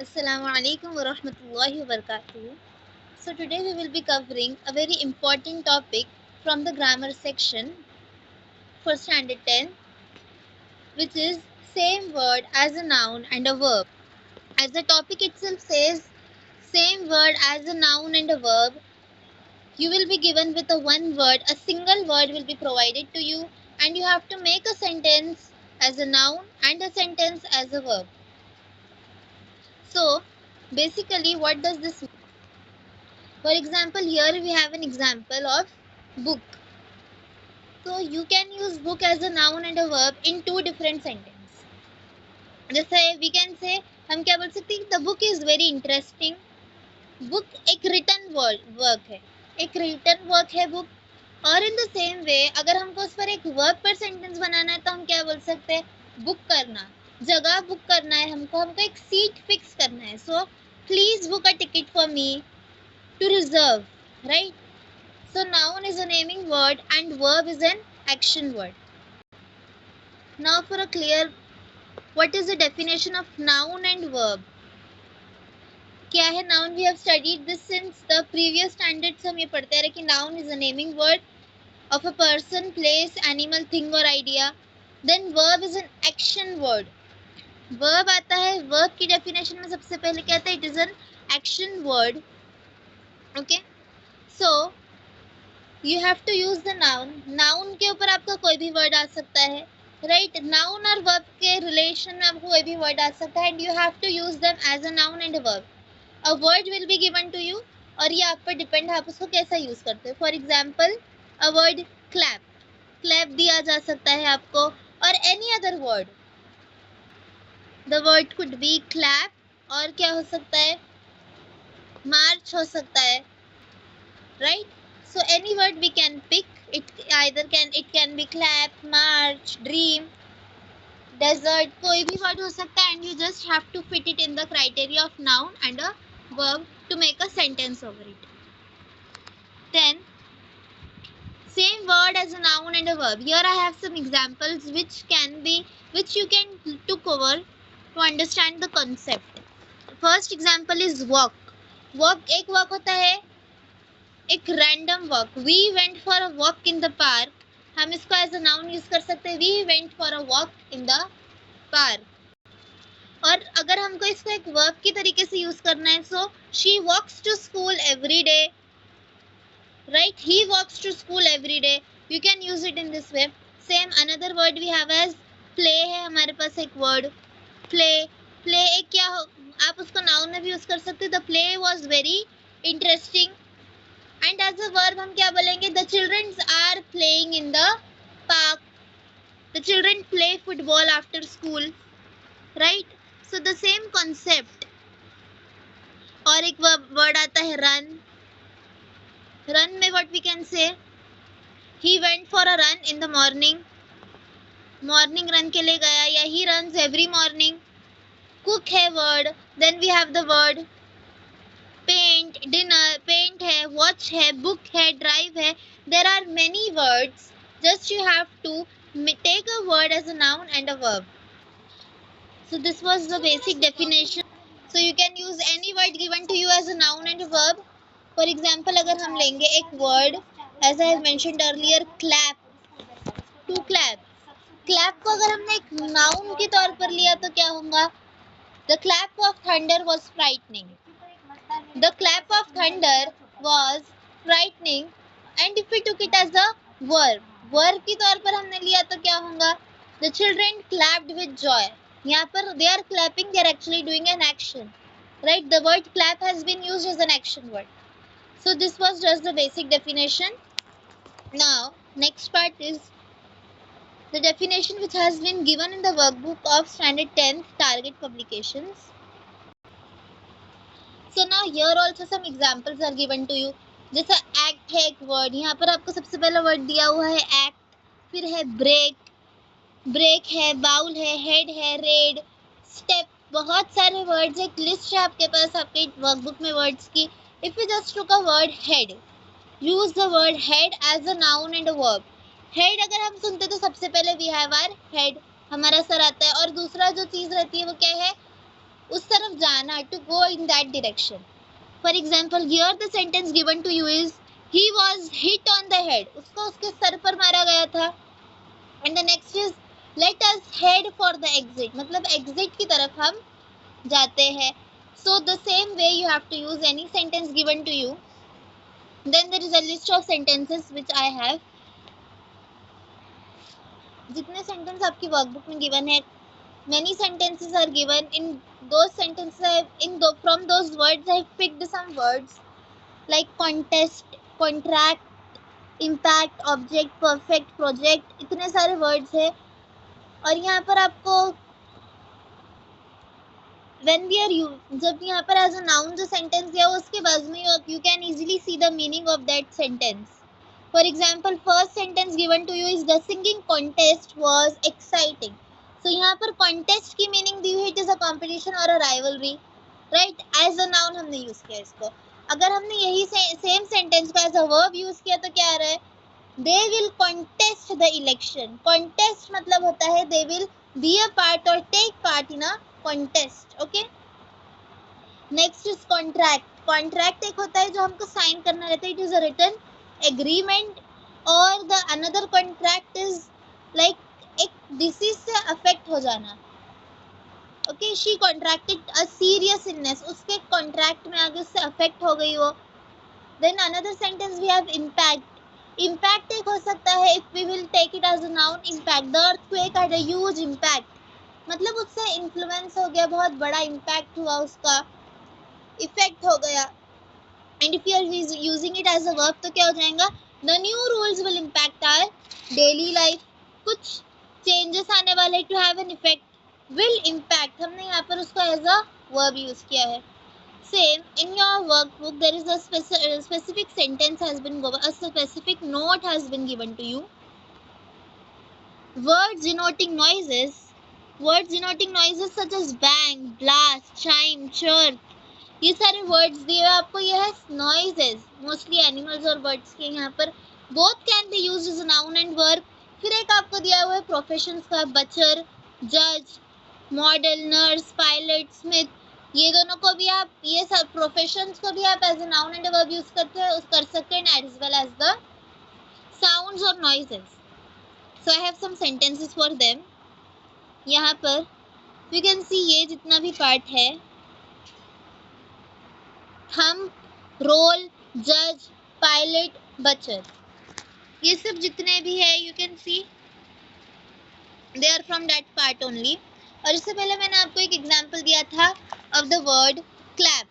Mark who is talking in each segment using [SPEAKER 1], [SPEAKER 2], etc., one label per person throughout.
[SPEAKER 1] Assalamu alaikum wa rahmatullahi wa barakatuh. So today we will be covering a very important topic from the grammar section for standard 10, which is same word as a noun and a verb. As the topic itself says, same word as a noun and a verb, you will be given with a one word, a single word will be provided to you, and you have to make a sentence as a noun and a sentence as a verb. So basically what does this mean? For example, here we have an example of book. So you can use book as a noun and a verb in two different sentences. जैसे we can say, हम क्या बोल सकते हैं, the book is very interesting. Book एक written work है, एक written work है book. और in the same way अगर हमको उस पर एक verb पर sentence बनाना है तो हम क्या बोल सकते हैं, book करना, जगह book करना है हमको एक seat fix करना है. So please book a ticket for me to reserve, right? So noun is a naming word and verb is an action word. Now for a clear, what is the definition of noun and verb? क्या है noun? We have studied this since the previous standards. हम ये पढ़ते आ रहे कि noun is a naming word of a person, place, animal, thing or idea. Then verb is an action word. Verb आता है, verb की definition में सबसे पहले क्या आता है, it is an action word. Okay, so you have to use the noun. Noun के ऊपर आपका कोई भी word आ सकता है, right? Noun और verb के relation में आपको कोई भी word आ सकता है and you have to use them as a noun and a verb. A word will be given to you और ये आप पर depend है आप उसको कैसा use करते हो. For example, a word clap. Clap दिया जा सकता है आपको, और any other word. The word could be clap और क्या हो सकता है, march हो सकता है, right? So any word we can pick. It can be clap, march, dream, desert, कोई भी word हो सकता है and you just have to fit it in the criteria of noun and a verb to make a sentence over it. Then same word as a noun and a verb. Here I have some examples which you can took over to understand the concept. First example is walk. Walk एक walk होता है, एक random walk. We went for a walk in the park. हम इसको as a noun use कर सकते हैं, we went for a walk in the park. और अगर हमको इसको एक verb की तरीके से use करना है, so she walks to school every day, right? He walks to school every day. You can use it in this way. Same another word we have as play है हमारे पास एक word play. Play एक क्या हो, आप उसको noun में भी use कर सकते हैं. The play was very interesting. And as a verb हम क्या बोलेंगे, the children are playing in the park. The children play football after school, right? So the same concept. और एक word आता है run. Run में what we can say, he went for a run in the morning. Morning run के लिए गया, या he runs every morning. Cook है word. Then we have the word paint, dinner, paint है, watch है, book है, drive है. There are many words. Just you have to take a word as a noun and a verb. So this was the basic definition. So you can use any word given to you as a noun and a verb. For example, अगर हम लेंगे एक word, as I have mentioned earlier, clap. To clap. Clap को अगर हमने एक noun के तौर पर लिया तो क्या होगा? The clap of thunder was frightening. The clap of thunder was frightening. And if we took it as a verb की तौर पर हमने लिया तो क्या होगा? The children clapped with joy. यहाँ पर they are clapping, they are actually doing an action, right? The word clap has been used as an action word. So this was just the basic definition. Now next part is the definition which has been given in the workbook of standard 10th target publications. So now here also some examples are given to you. जैसा act है एक word, यहाँ पर आपको सबसे पहला word दिया हुआ है act, फिर है break है, bowl है, head है, raid, step, बहुत सारे words, एक list है आपके पास आपके workbook में words की. If you just took a word head, use the word head as a noun and a verb. Head अगर हम सुनते तो सबसे पहले we have our head, हमारा सर आता है, और दूसरा जो चीज रहती है वो क्या है, उस तरफ जाना, to go in that direction. For example, here the sentence given to you is he was hit on the head. उसको उसके सर पर मारा गया था. And the next is let us head for the exit. मतलब exit की तरफ हम जाते हैं. So the same way you have to use any sentence given to you. Then there is a list of sentences which I have. जितने sentence आपकी workbook में given है, many sentences are given. In those sentences, from those words I have picked some words like contest, contract, impact, object, perfect, project. इतने सारे words है. और यहाँ पर आपको जब यहाँ पर as a noun जो sentence दिया हो उसके बाद में you can easily see the meaning of that sentence. For example, first sentence given to you is the singing contest was exciting. So यहाँ पर contest की meaning दी हुई है, it is a competition or a rivalry, right? As a noun हमने use किया इसको. अगर हमने यही same sentence को as a verb use किया तो क्या आ रहा है? They will contest the election. Contest मतलब होता है they will be a part or take part in a contest. Okay? Next is contract. Contract एक होता है जो हमको sign करना रहता है. It is a written agreement. और the another contract is like एक disease से affect हो जाना. Okay, she contracted a serious illness. उसके contract में आगे उससे affect हो गई वो. Then another sentence we have impact. Impact एक हो सकता है if we will take it as a noun, impact. The earthquake had a huge impact. मतलब उससे influence हो गया, बहुत बड़ा impact हुआ उसका, effect हो गया. And if you are using it as a verb तो क्या हो जाएगा? The new rules will impact our daily life. कुछ changes आने वाले to have an effect. Will impact हमने यहाँ पर उसको as a verb use किया है. Same in your workbook there is a specific sentence has been given, a specific note has been given to you. Words denoting noises such as bang, blast, chime, chirp, ये सारे words दिए हुए आपको. ये है noises, mostly animals और birds के. यहाँ पर both can be used as a noun and verb. फिर एक आपको दिया हुआ है professions का, butcher, judge, model, nurse, pilot, smith. ये दोनों को भी आप, ये सब प्रोफेशंस को भी आप as a noun and verb use कर सकते हैं as well as the sounds और noises. So I have some sentences for them. यहाँ पर यू कैन सी ये जितना भी पार्ट है, हम, रोल, जज, पायलट, बचर, ये सब जितने भी है you can see they are from that part only. और इससे पहले मैंने आपको एक एग्जाम्पल दिया था ऑफ द वर्ड क्लैप.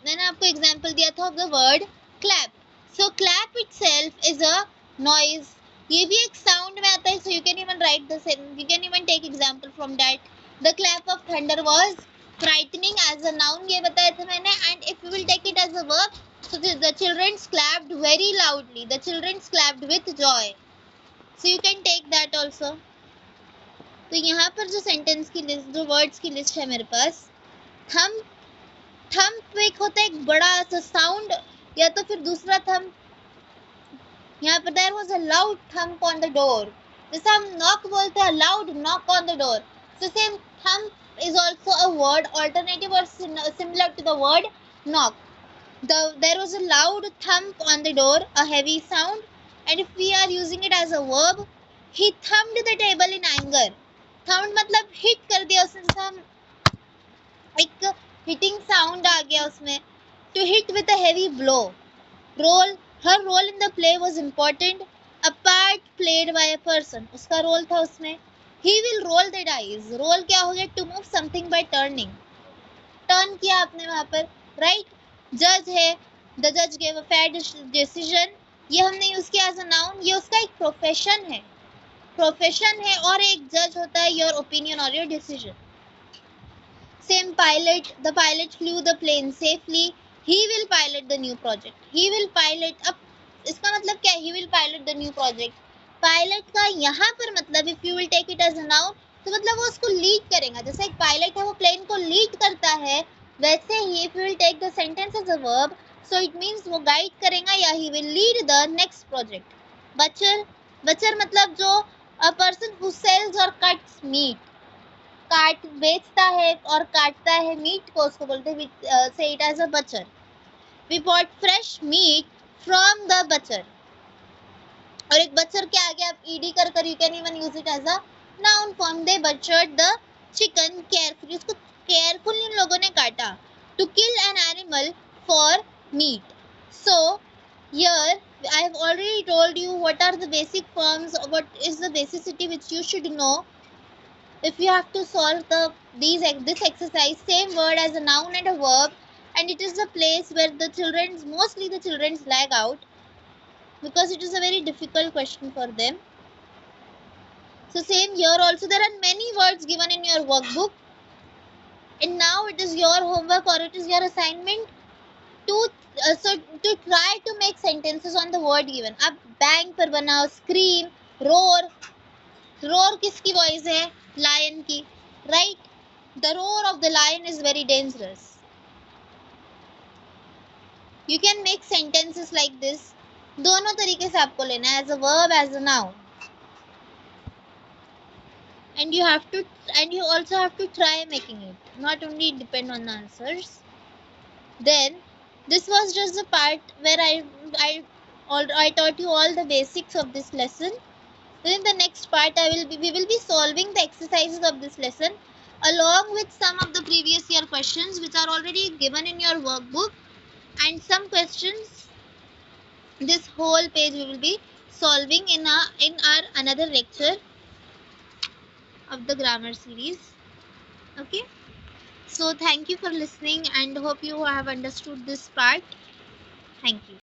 [SPEAKER 1] मैंने आपको एग्जाम्पल दिया था of the word clap. So clap itself is a noise. ये भी एक साउंड में आता है. So you can even write the same, you can even take example from that. The clap of thunder was frightening as a noun, ये बताया था मैंने. And if you will take it as a verb, so the children clapped very loudly. The children clapped with joy. So you can take that also. तो यहाँ पर जो sentence की list, जो वर्ड्स की लिस्ट है मेरे पास, थंप एक होता है एक बड़ा सा साउंड, या तो फिर दूसरा थंप. यहाँ पर there was a loud thump on the door. जैसे हम नॉक बोलते हैं, loud knock on the door. So same thump is also a word alternative और similar to the word knock. There was a loud thump on the door, a heavy sound. And if we are using it as a verb, he thumped the table in anger. Thumped मतलब hit कर दिया उसने, जैसे हम एक hitting sound आ गया उसमें. To hit with a heavy blow. Role, her role in the play was important. A part played by a person. उसका रोल था उसमें. He will roll the dice. Roll क्या हो गया? To move something by turning. Turn किया आपने वहाँ पर, right? Judge है, the judge gave a fair decision. ये हमने यूज किया as a noun. ये उसका एक प्रोफेशन है. प्रोफेशन है और एक जज होता है योर ओपिनियन और your decision. Same pilot, the pilot flew the plane safely. He will pilot the new project. He will pilot, अब इसका मतलब क्या है? He will pilot the new project. Pilot का यहाँ पर मतलब if you will take it as a noun, तो मतलब वो उसको लीड करेगा. जैसे एक पायलट है वो प्लेन को लीड करता है, वैसे ही if you will take the sentence as a verb, so it means वो गाइड करेगा या he will lead the next project. Butcher, butcher मतलब जो a person who sells or cuts meat. काट बेचता है और काटता है मीट को, उसको बोलते हैं say it as a butcher. We bought fresh meat from the butcher. और एक बचर के आगे आप ed कर you can even use it as a noun form. They butchered the chicken carefully. उसको carefully इन लोगों ने काटा. To kill an animal for meat. So here I have already told you what are the basic forms, what is the basicity which you should know if you have to solve this exercise. Same word as a noun and a verb, and it is the place where mostly the children lag out because it is a very difficult question for them. So same here also, there are many words given in your workbook, and now it is your homework or it is your assignment to try to make sentences on the word given. अब bang पर बनाओ, scream, roar किसकी voice है? Lion की, right? The roar of the lion is very dangerous. You can make sentences like this. दोनों तरीके से आपको लेना है, as a verb, as a noun. And you also have to try making it, not only depend on the answers. Then this was just the part where I taught you all the basics of this lesson. Then in the next part we will be solving the exercises of this lesson along with some of the previous year questions which are already given in your workbook, and some questions. This whole page we will be solving in our another lecture of the grammar series. Okay, so thank you for listening and hope you have understood this part. Thank you.